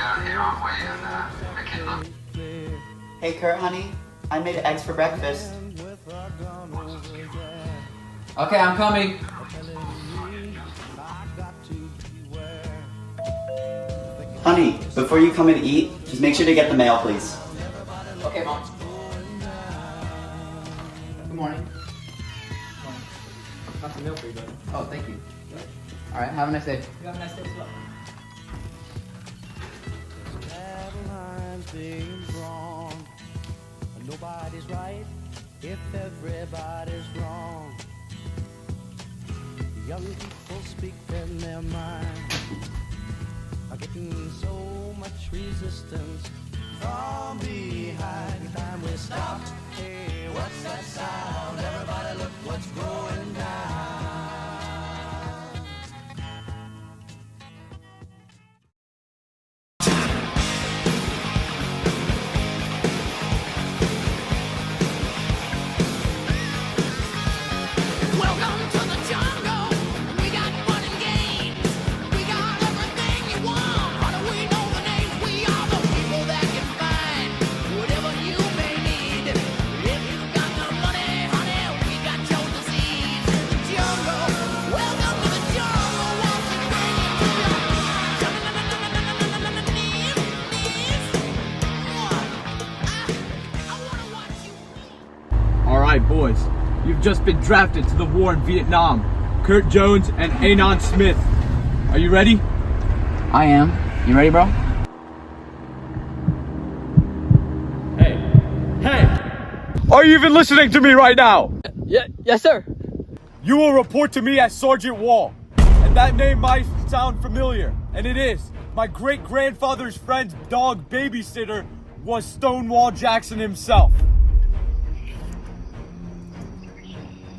out here, aren't we? And I can't look. Hey Kurt, honey, I made eggs for breakfast. Okay, I'm coming. Honey, before you come and eat, just make sure to get the mail, please. Okay, Mom. Good morning. Got some milk for you, buddy. Oh, thank you. All right, have a nice day. You have a nice day as well. Nobody's right if everybody's wrong. Young people speak in their mind, are getting so much resistance from behind. Time we stopped. Hey, what's that sound? Everybody look what's going down. Alright boys, you've just been drafted to the war in Viet Nam. Kurt Jones and Anon Smith. Are you ready? I am. You ready, bro? Hey! Are you even listening to me right now? Yes, sir. You will report to me as Sergeant Wall. And that name might sound familiar, and it is. My great-grandfather's friend's dog babysitter was Stonewall Jackson himself.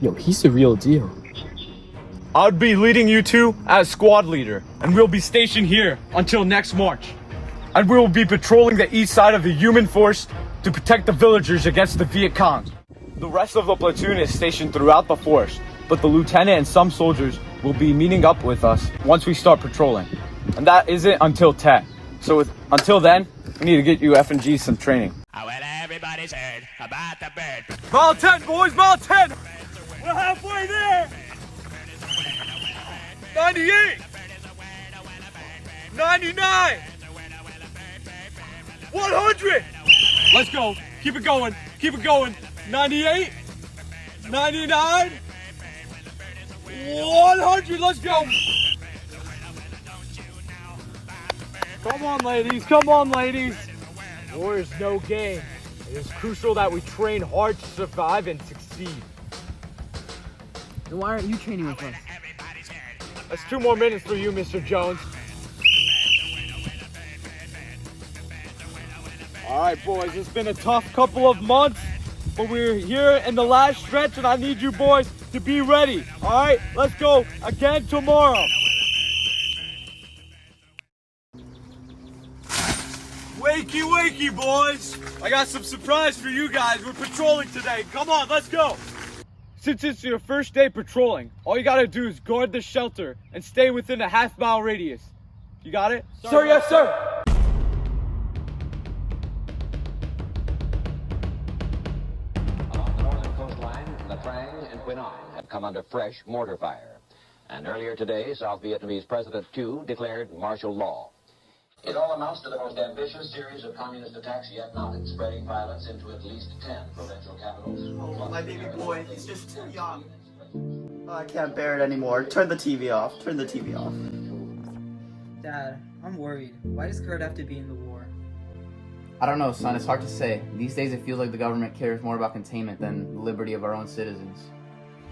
Yo, he's the real deal. I'll be leading you two as squad leader, and we'll be stationed here until next March. And we will be patrolling the east side of the human force to protect the villagers against the Viet Cong. The rest of the platoon is stationed throughout the forest, but the lieutenant and some soldiers will be meeting up with us once we start patrolling. And that isn't until 10. So until then, we need to get you F&G some training. Well, everybody's heard about the bird. Mile 10, boys, mile 10! We're halfway there! 98! 99! 100! Let's go. Keep it going. Keep it going. 98, 99, 100. Let's go. Come on, ladies. Come on, ladies. War is no game. It is crucial that we train hard to survive and succeed. Then why aren't you training with us? That's 2 more minutes for you, Mr. Jones. All right, boys, it's been a tough couple of months, but we're here in the last stretch, and I need you boys to be ready. All right, let's go again tomorrow. Wakey, wakey, boys. I got some surprise for you guys. We're patrolling today. Come on, let's go. Since it's your first day patrolling, all you gotta do is guard the shelter and stay within a half-mile radius. You got it? Sir, yes, sir. Along the northern coastline, the Trang and Quy Nhon have come under fresh mortar fire. And earlier today, South Vietnamese President Thu declared martial law. It all amounts to the most ambitious series of communist attacks yet mounted, spreading violence into at least 10 provincial capitals. Oh, my baby boy, he's just too young. Oh, I can't bear it anymore. Turn the TV off. Turn the TV off. Dad, I'm worried. Why does Kurt have to be in the war? I don't know, son. It's hard to say. These days it feels like the government cares more about containment than the liberty of our own citizens.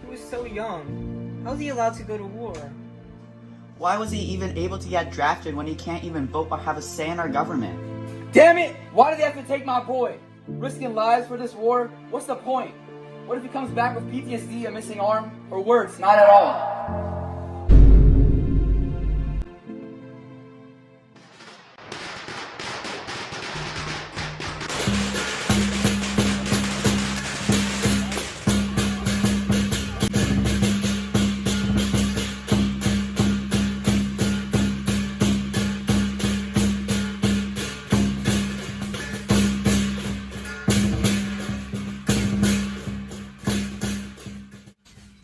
He was so young. How's he allowed to go to war? Why was he even able to get drafted when he can't even vote or have a say in our government? Damn it! Why do they have to take my boy? Risking lives for this war? What's the point? What if he comes back with PTSD, a missing arm, or worse, not at all?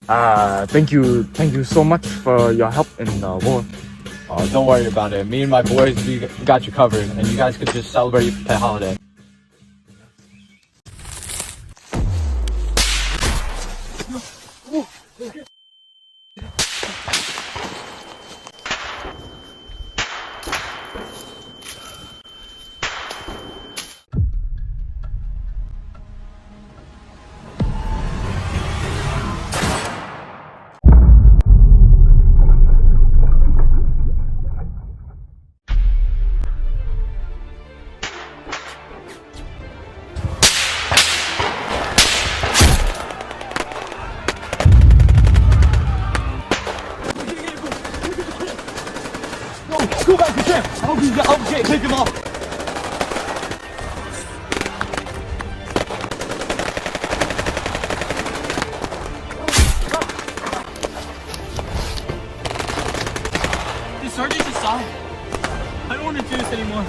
Thank you so much for your help in the war. Oh, don't worry about it. Me and my boys, we got you covered, and you guys could just celebrate the holiday. Go back to camp! Help Jay, take him off! The sergeant's aside. I don't want to do this anymore.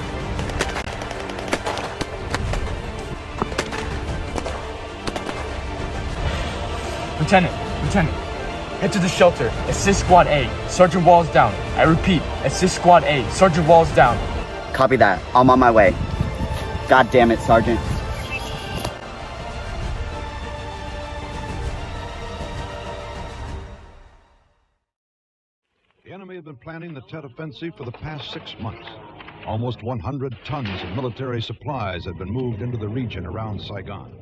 Lieutenant, head to the shelter. Assist Squad A. Sergeant Walls down. I repeat, assist Squad A. Sergeant Walls down. Copy that. I'm on my way. God damn it, Sergeant. The enemy had been planning the Tet Offensive for the past 6 months. Almost 100 tons of military supplies had been moved into the region around Saigon.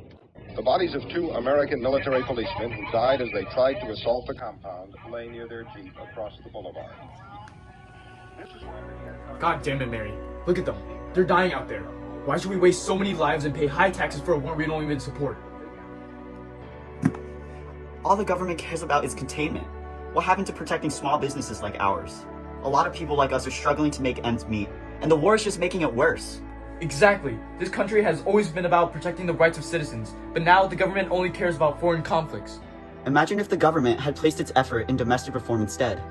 The bodies of 2 American military policemen who died as they tried to assault the compound lay near their jeep across the boulevard. God damn it, Mary. Look at them. They're dying out there. Why should we waste so many lives and pay high taxes for a war we don't even support? All the government cares about is containment. What happened to protecting small businesses like ours? A lot of people like us are struggling to make ends meet, and the war is just making it worse. Exactly. This country has always been about protecting the rights of citizens, but now the government only cares about foreign conflicts. Imagine if the government had placed its effort in domestic reform instead.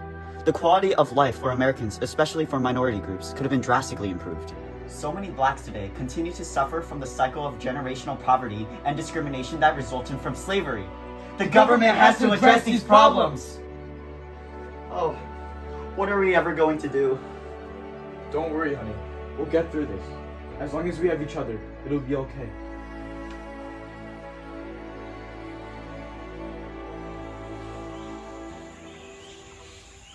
The quality of life for Americans, especially for minority groups, could have been drastically improved. So many blacks today continue to suffer from the cycle of generational poverty and discrimination that resulted from slavery. The government has to address these problems! Oh, what are we ever going to do? Don't worry, honey. We'll get through this. As long as we have each other, it'll be okay.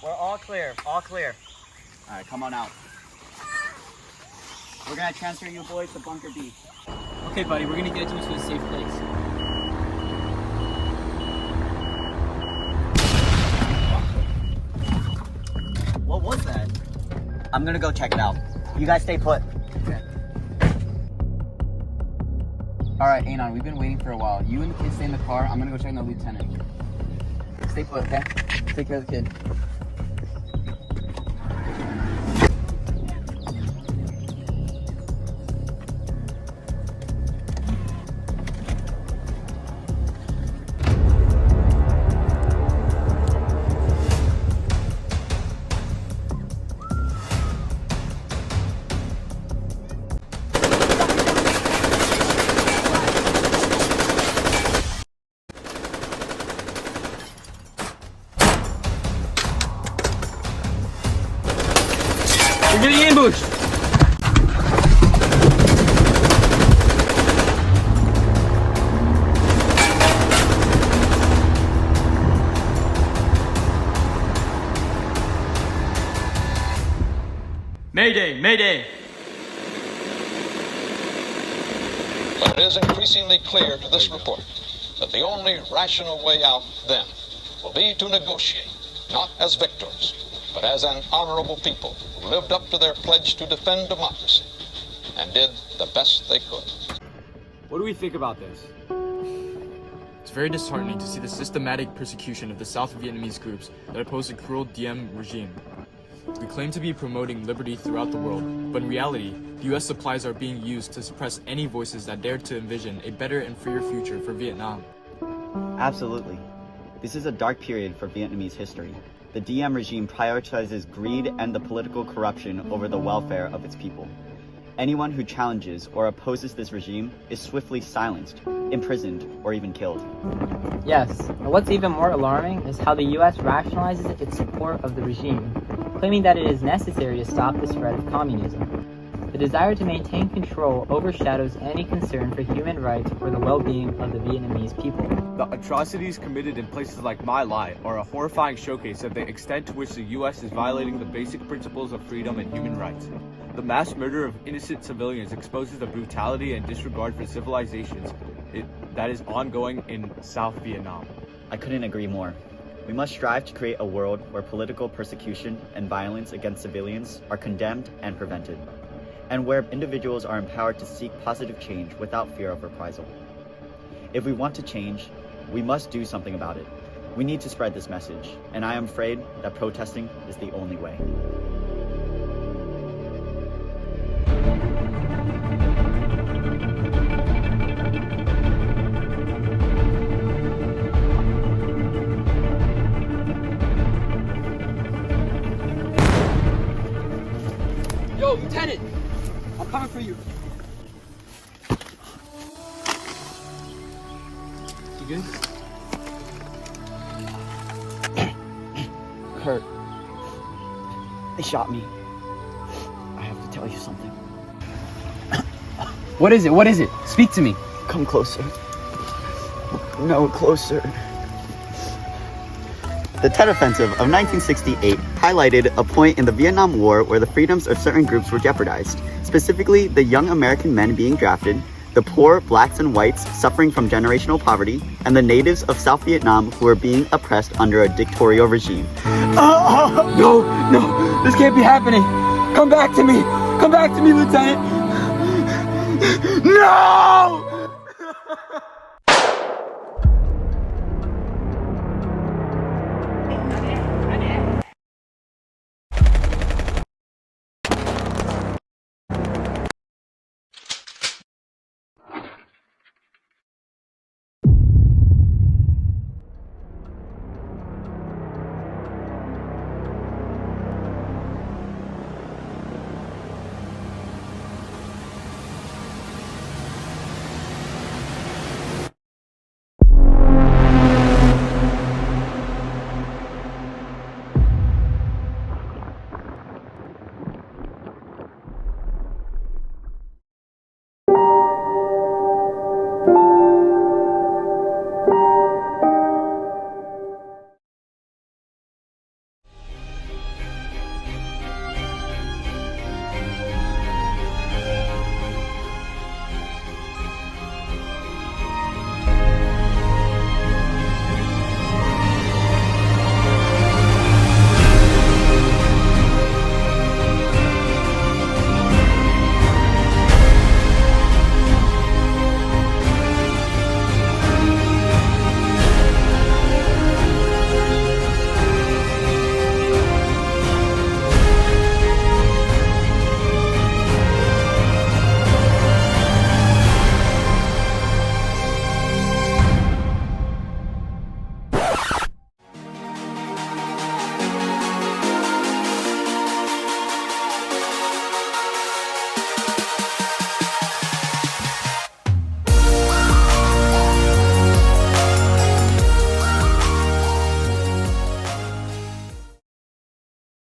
We're all clear. All clear. Alright, come on out. We're gonna transfer you boys to Bunker B. Okay, buddy, we're gonna get you to a safe place. What was that? I'm gonna go check it out. You guys stay put. Okay. Alright, Anon, we've been waiting for a while. You and the kids stay in the car. I'm gonna go check on the lieutenant. Stay put, okay? Take care of the kid. We're getting ambushed! Mayday! Mayday! But it is increasingly clear to this report that the only rational way out then will be to negotiate, not as victors, but as an honorable people who lived up to their pledge to defend democracy and did the best they could. What do we think about this? It's very disheartening to see the systematic persecution of the South Vietnamese groups that oppose the cruel Diem regime. We claim to be promoting liberty throughout the world, but in reality, the US supplies are being used to suppress any voices that dare to envision a better and freer future for Vietnam. Absolutely. This is a dark period for Vietnamese history. The Diem regime prioritizes greed and the political corruption over the welfare of its people. Anyone who challenges or opposes this regime is swiftly silenced, imprisoned, or even killed. Yes, and what's even more alarming is how the U.S. rationalizes its support of the regime, claiming that it is necessary to stop the spread of communism. The desire to maintain control overshadows any concern for human rights or the well-being of the Vietnamese people. The atrocities committed in places like My Lai are a horrifying showcase of the extent to which the U.S. is violating the basic principles of freedom and human rights. The mass murder of innocent civilians exposes the brutality and disregard for civilizations that is ongoing in South Vietnam. I couldn't agree more. We must strive to create a world where political persecution and violence against civilians are condemned and prevented, and where individuals are empowered to seek positive change without fear of reprisal. If we want to change, we must do something about it. We need to spread this message, and I am afraid that protesting is the only way. Yo, Lieutenant! I'm coming for you. You good? Kurt, they shot me. I have to tell you something. What is it? What is it? Speak to me. Come closer. No, closer. The Tet Offensive of 1968 highlighted a point in the Vietnam War where the freedoms of certain groups were jeopardized, specifically the young American men being drafted, the poor blacks and whites suffering from generational poverty, and the natives of South Vietnam who were being oppressed under a dictatorial regime. No, this can't be happening. Come back to me. Come back to me, Lieutenant. No!